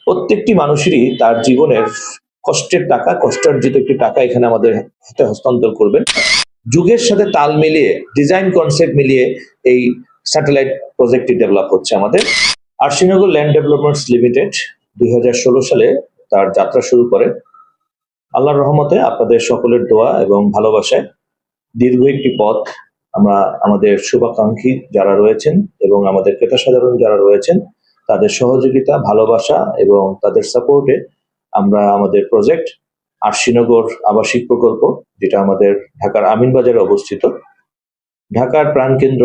প্রত্যেকটি মানুষেরই তার জীবনের কষ্টের টাকা, কষ্টার্জিত একটি টাকা এখানে আমাদের হাতে হস্তান্তর করবেন। যুগের সাথে তাল মিলিয়ে, ডিজাইন কনসেপ্ট মিলিয়ে এই স্যাটেলাইট প্রজেক্টটি ডেভেলপ হচ্ছে আমাদের। আরশিনগর ল্যান্ড ডেভেলপমেন্টস লিমিটেড 2016 সালে তার যাত্রা শুরু করে। আল্লাহর রহমতে আপনাদের সকলের দোয়া এবং ভালোবাসায় দীর্ঘ একটি পথ আমরা আমাদের শুভাকাঙ্ক্ষী যারা রয়েছেন এবং আমাদের ক্রেতা সাধারণ যারা রয়েছেন তাদের সহযোগিতা, ভালোবাসা এবং তাদের সাপোর্টে আমরা আমাদের প্রজেক্ট আরশিনগর আবাসিক প্রকল্প, যেটা আমাদের ঢাকার আমিনবাজারে অবস্থিত, ঢাকার প্রাণকেন্দ্র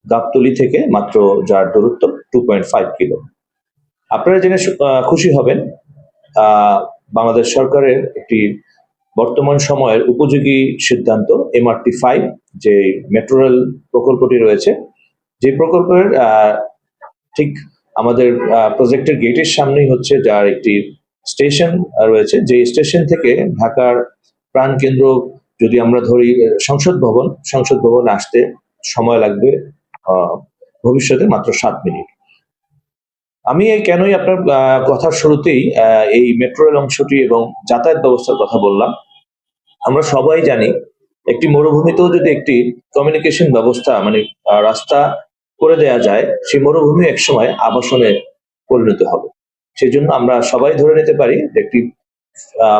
গাবতলী থেকে মাত্র যার দূরত্ব 2.5 কিলো। আপনারা জেনে খুশি হবেন, বাংলাদেশ সরকারের একটি বর্তমান সময়ের উপযোগী সিদ্ধান্ত MRT-5 যে মেট্রো রেল প্রকল্পটি রয়েছে, যে প্রকল্পের ঠিক আমাদের প্রজেক্টের গেটের সামনেই হচ্ছে যার একটি স্টেশন রয়েছে, যে স্টেশন থেকে ঢাকার প্রাণকেন্দ্র যদি আমরা ধরি সংসদ ভবন আসতে সময় লাগবে ভবিষ্যতে মাত্র 7 মিনিট। আমি কেনই আপনার কথার শুরুতেই এই মেট্রো রেল অংশটি এবং যাতায়াত ব্যবস্থার কথা বললাম। আমরা সবাই জানি একটি মরুভূমিতেও যদি একটি কমিউনিকেশন ব্যবস্থা মানে রাস্তা করে দেয়া যায়, সেই মরুভূমি একসময় আবাসনে পরিণত হবে। সেই জন্য আমরা সবাই ধরে নিতে পারি একটি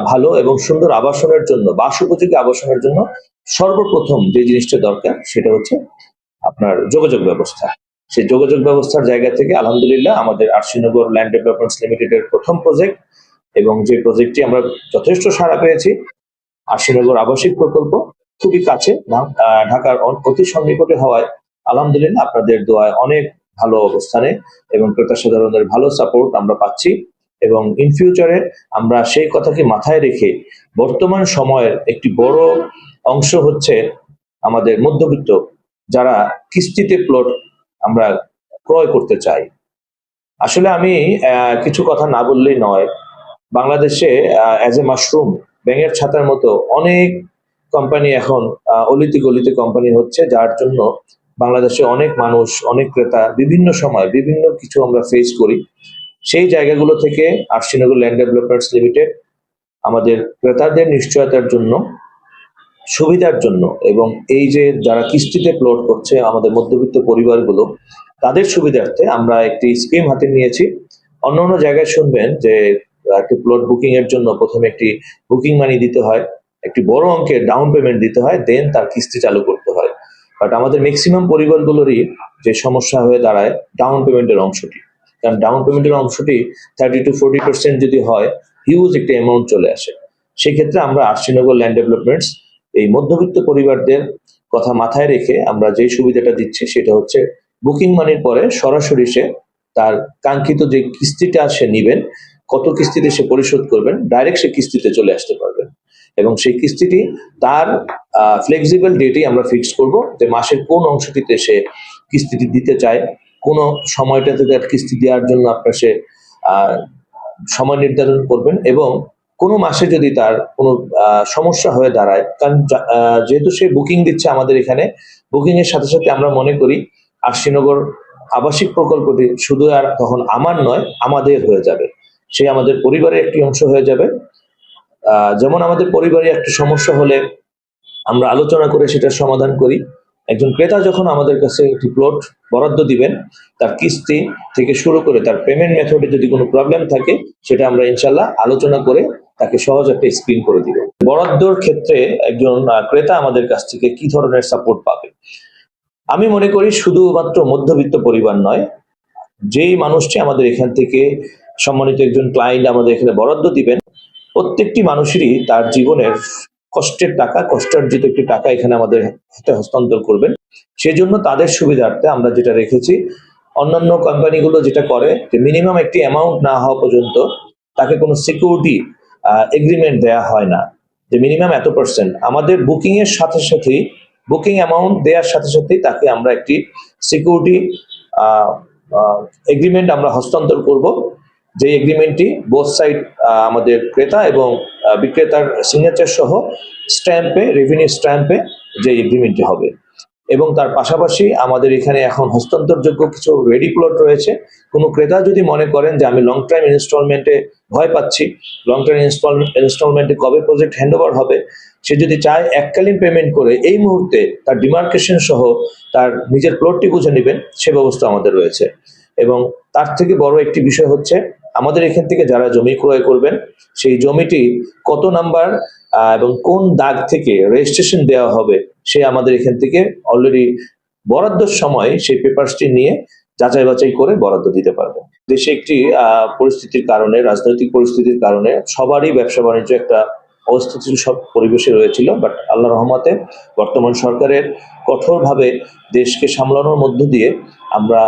ভালো এবং সুন্দর আবাসনের জন্য, বাস উপযোগী আবাসনের জন্য সর্বপ্রথম যে জিনিসটা দরকার সেটা হচ্ছে আপনার যোগাযোগ ব্যবস্থা। সেই যোগাযোগ ব্যবস্থার জায়গা থেকে আলহামদুলিল্লাহ আমাদের আরশিনগর ল্যান্ড ডেভেলপমেন্টস লিমিটেডের প্রথম প্রজেক্ট এবং যে প্রজেক্টটি আমরা যথেষ্ট সাড়া পেয়েছি, আরশিনগর আবাসিক প্রকল্প খুবই কাছে, ঢাকার অতি সন্নিকটে হওয়ায় আলহামদুলিল্লাহ আপনাদের দোয়ায় অনেক ভালো অবস্থানে এবং ক্রেতা সাধারণের ভালো সাপোর্ট আমরা পাচ্ছি। এবং ইন ফিউচারে আমরা সেই কথাকে মাথায় রেখে বর্তমান সময়ের একটি বড় অংশ হচ্ছে আমাদের মধ্যবিত্ত যারা কিস্তিতে প্লট আমরা ক্রয় করতে চাই। আসলে আমি কিছু কথা না বললেই নয়, বাংলাদেশে অ্যাজ এ মাশরুম, ব্যাঙের ছাতার মতো অনেক কোম্পানি এখন অলিতে গলিতে কোম্পানি হচ্ছে, যার জন্য বাংলাদেশে অনেক মানুষ, অনেক ক্রেতা বিভিন্ন সময় বিভিন্ন কিছু আমরা ফেস করি। সেই জায়গাগুলো থেকে আরশিনগর ল্যান্ড ডেভেলপমেন্টস লিমিটেড আমাদের ক্রেতাদের নিশ্চয়তার জন্য, সুবিধার জন্য এবং এই যে যারা কিস্তিতে প্লট করছে আমাদের মধ্যবিত্ত পরিবারগুলো, তাদের সুবিধার্থে আমরা একটি স্কিম হাতে নিয়েছি। অন্য জায়গায় শুনবেন যে একটি প্লট বুকিং এর জন্য প্রথমে একটি বুকিং মানি দিতে হয়, একটি বড় অঙ্কের ডাউন পেমেন্ট দিতে হয়, দেন তার কিস্তি চালু করতে হয়। বাট আমাদের ম্যাক্সিমাম পরিবারগুলোরই যে সমস্যা হয়ে দাঁড়ায় ডাউন পেমেন্টের অংশটি, কারণ ডাউন পেমেন্টের অংশটি 30 to 40% যদি হয়, হিউজ একটি অ্যামাউন্ট চলে আসে। সেক্ষেত্রে আমরা আরশিনগর ল্যান্ড ডেভেলপমেন্টস এই মধ্যবিত্ত পরিবারদের কথা মাথায় রেখে আমরা যে সুবিধাটা দিচ্ছি সেটা হচ্ছে বুকিং মানির পরে সরাসরি সে তার কাঙ্ক্ষিত যে কিস্তিটা সে নিবেন, কত কিস্তিতে সে পরিশোধ করবেন, ডাইরেক্ট সে কিস্তিতে চলে আসতে পারবেন। এবং সেই কিস্তিটি তার ফ্লেক্সিবল ডেটেই আমরা ফিক্স করব যে মাসের কোন অংশটিতে সে কিস্তিটি দিতে চায়, কোন সময়টাতে তার কিস্তি দেওয়ার জন্য আপনার সে সময় নির্ধারণ করবেন। এবং কোনো মাসে যদি তার কোনো সমস্যা হয়ে দাঁড়ায়, কারণ যেহেতু সে বুকিং দিচ্ছে আমাদের এখানে, বুকিং এর সাথে সাথে আমরা মনে করি আরশিনগর আবাসিক প্রকল্পটি শুধু আর তখন আমার নয়, আমাদের হয়ে যাবে, সে আমাদের পরিবারের একটি অংশ হয়ে যাবে। যেমন আমাদের পরিবারে একটা সমস্যা হলে আমরা আলোচনা করে সেটার সমাধান করি, একজন ক্রেতা যখন আমাদের কাছে একটি প্লট বরাদ্দ দিবেন, তার কিস্তি থেকে শুরু করে তার পেমেন্ট মেথডে যদি কোনো প্রবলেম থাকে সেটা আমরা ইনশাল্লাহ আলোচনা করে তাকে সহজ একটা স্ক্রিন করে দিব। বরাদ্দর ক্ষেত্রে একজন ক্রেতা আমাদের কাছ থেকে কি ধরনের সাপোর্ট পাবে, আমি মনে করি শুধুমাত্র মধ্যবিত্ত পরিবার নয়, যেই মানুষটি আমাদের এখান থেকে সম্মানিত একজন ক্লায়েন্ট আমাদের এখানে বরাদ্দ দিবেন, প্রত্যেকটি মানুষেরই তার জীবনের কষ্টের টাকা, কষ্টার্জিত একটি টাকা এখানে আমাদের হাতে হস্তান্তর করবেন। সেজন্য তাদের সুবিধার্থে আমরা যেটা রেখেছি, অন্যান্য কোম্পানিগুলো যেটা করে যে মিনিমাম একটি অ্যামাউন্ট না হওয়া পর্যন্ত তাকে কোনো সিকিউরিটি এগ্রিমেন্ট দেয়া হয় না, যে মিনিমাম এত %। আমাদের বুকিং এর সাথে সাথেই, বুকিং অ্যামাউন্ট দেওয়ার সাথে সাথেই তাকে আমরা একটি সিকিউরিটি এগ্রিমেন্ট আমরা হস্তান্তর করব, যে এগ্রিমেন্টটি বোথ সাইড আমাদের ক্রেতা এবং বিক্রেতার সিগনেচার সহ স্ট্যাম্পে, রেভিনিউ স্ট্যাম্পে যে এগ্রিমেন্টটি হবে। এবং তার পাশাপাশি আমাদের এখানে এখন হস্তান্তরযোগ্য কিছু রেডি প্লট রয়েছে। কোনো ক্রেতা যদি মনে করেন যে আমি লং টাইম ইনস্টলমেন্টে ভয় পাচ্ছি, লং টাইম ইনস্টলমেন্টে কবে প্রজেক্ট হ্যান্ডওভার হবে, সে যদি চায় এককালীন পেমেন্ট করে এই মুহূর্তে তার ডিমার্কেশন সহ তার নিজের প্লটটি বুঝে নেবেন, সে ব্যবস্থা আমাদের রয়েছে। এবং তার থেকে বড় একটি বিষয় হচ্ছে আমাদের এখান থেকে যারা জমি ক্রয় করবেন, সেই জমিটি কত নাম্বার এবং কোন দাগ থেকে রেজিস্ট্রেশন দেওয়া হবে, সে আমাদের এখান থেকে অলরেডি বরাদ্দের সময় সেই পেপারসটি নিয়ে যাচাই বাছাই করে বরাদ্দ দিতে পারবে। দেশে একটি পরিস্থিতির কারণে, রাজনৈতিক পরিস্থিতির কারণে সবারই ব্যবসা বাণিজ্য একটা অস্থিতিশীল সব পরিবেশে রয়েছিল, বাট আল্লাহ রহমতে বর্তমান সরকারের কঠোরভাবে দেশকে সামলানোর মধ্য দিয়ে আমরা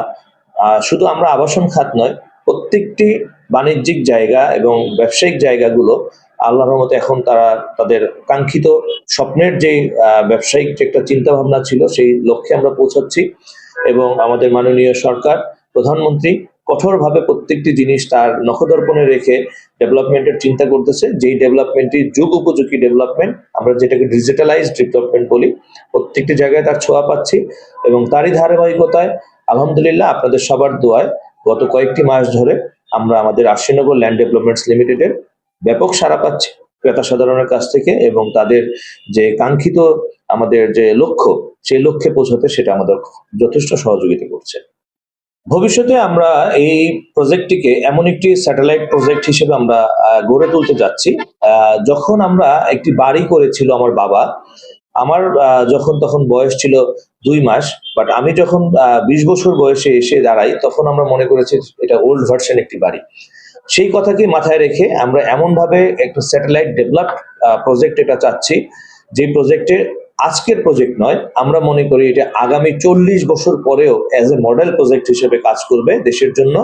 শুধু আমরা আবাসন খাত নয়, প্রত্যেকটি বাণিজ্যিক জায়গা এবং ব্যবসায়িক জায়গাগুলো আল্লাহর রহমতে এখন তারা তাদের কাঙ্ক্ষিত স্বপ্নের যে ব্যবসায়িক যে একটা চিন্তা ভাবনা ছিল, সেই লক্ষ্যে আমরা পৌঁছাচ্ছি। এবং আমাদের মাননীয় সরকার, প্রধানমন্ত্রী কঠোরভাবে প্রত্যেকটি জিনিস তার নখদর্পণে রেখে ডেভেলপমেন্টের চিন্তা করতেছে, যেই ডেভেলপমেন্টটি যুগ উপযোগী ডেভেলপমেন্ট, আমরা যেটাকে ডিজিটালাইজড ডেভেলপমেন্ট বলি, প্রত্যেকটি জায়গায় তার ছোঁয়া পাচ্ছি। এবং তারই ধারাবাহিকতায় আলহামদুলিল্লাহ আপনাদের সবার দোয়ায় গত কয়েকটি মাস ধরে আমরা আমাদের আরশিনগর ল্যান্ড ডেভেলপমেন্টস লিমিটেডের ব্যাপক সাড়া পাচ্ছি ক্রেতা সাধারণের কাছ থেকে, এবং তাদের যে কাঙ্ক্ষিত আমাদের যে লক্ষ্য, সেই লক্ষ্যে পৌঁছাতে সেটা আমাদের যথেষ্ট সহযোগিতা করছে। ভবিষ্যতে আমরা এই প্রজেক্টটিকে এমন একটি স্যাটেলাইট প্রজেক্ট হিসেবে আমরা গড়ে তুলতে যাচ্ছি। যখন আমরা একটি বাড়ি করেছিল আমার বাবা, আমার যখন তখন বয়স ছিল 2 মাস, বাট আমি যখন 20 বছর বয়সে এসে দাঁড়াই, তখন আমরা মনে করেছি এটা ওল্ড ভার্সন একটি বাড়ি। সেই কথাকে মাথায় রেখে আমরা এমনভাবে একটা স্যাটেলাইট ডেভেলপ প্রজেক্ট এটা চাচ্ছি, যে প্রজেক্টে আজকের প্রজেক্ট নয়, আমরা মনে করি এটা আগামী 40 বছর পরেও অ্যাজ এ মডেল প্রজেক্ট হিসেবে কাজ করবে দেশের জন্য,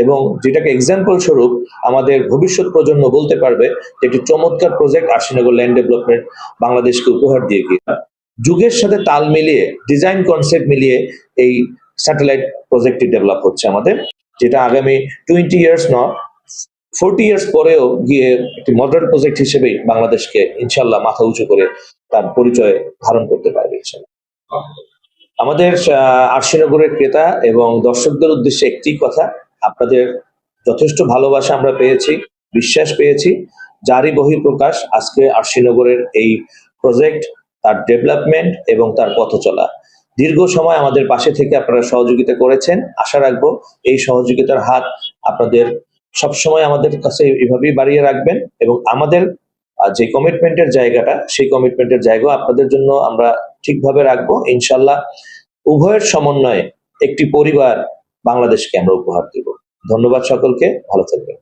এবং যেটাকে এক্সাম্পল স্বরূপ আমাদের ভবিষ্যৎ প্রজন্ম বলতে পারবে যে একটি চমৎকার প্রজেক্ট আরশিনগর ল্যান্ড ডেভেলপমেন্ট বাংলাদেশকে উপহার দিয়ে গিয়ে। যুগের সাথে তাল মিলিয়ে, ডিজাইন কনসেপ্ট মিলিয়ে এই স্যাটেলাইট প্রজেক্টটি ডেভেলপ হচ্ছে আমাদের, যেটা আগামী 20 ইয়ার্স নয় 40 ইয়ার্স পরেও গিয়ে একটি মডেল প্রজেক্ট হিসেবে বাংলাদেশকে ইনশাল্লাহ মাথা উঁচু করে তার পরিচয় ধারণ করতে পারবে ইনশাল্লাহ। আমাদের আরশিনগরের ক্রেতা এবং দর্শকদের উদ্দেশ্যে একটি কথা, আপনাদের যথেষ্ট ভালোবাসা আমরা পেয়েছি, বিশ্বাস পেয়েছি, যারই বহিঃপ্রকাশ আজকে আরশিনগরের এই প্রজেক্ট, তার ডেভেলপমেন্ট এবং তার পথ চলা। দীর্ঘ সময় আমাদের পাশে থেকে আপনারা সহযোগিতা করেছেন, আশা রাখবো এই সহযোগিতার হাত আপনাদের সবসময় আমাদের কাছে এভাবেই বাড়িয়ে রাখবেন, এবং আমাদের যে কমিটমেন্টের জায়গাটা, সেই কমিটমেন্টের জায়গা আপনাদের জন্য আমরা ঠিকভাবে রাখবো ইনশাল্লাহ। উভয়ের সমন্বয়ে একটি পরিবার বাংলাদেশকে আমরা উপহার দেব। ধন্যবাদ সকলকে, ভালো থাকবেন।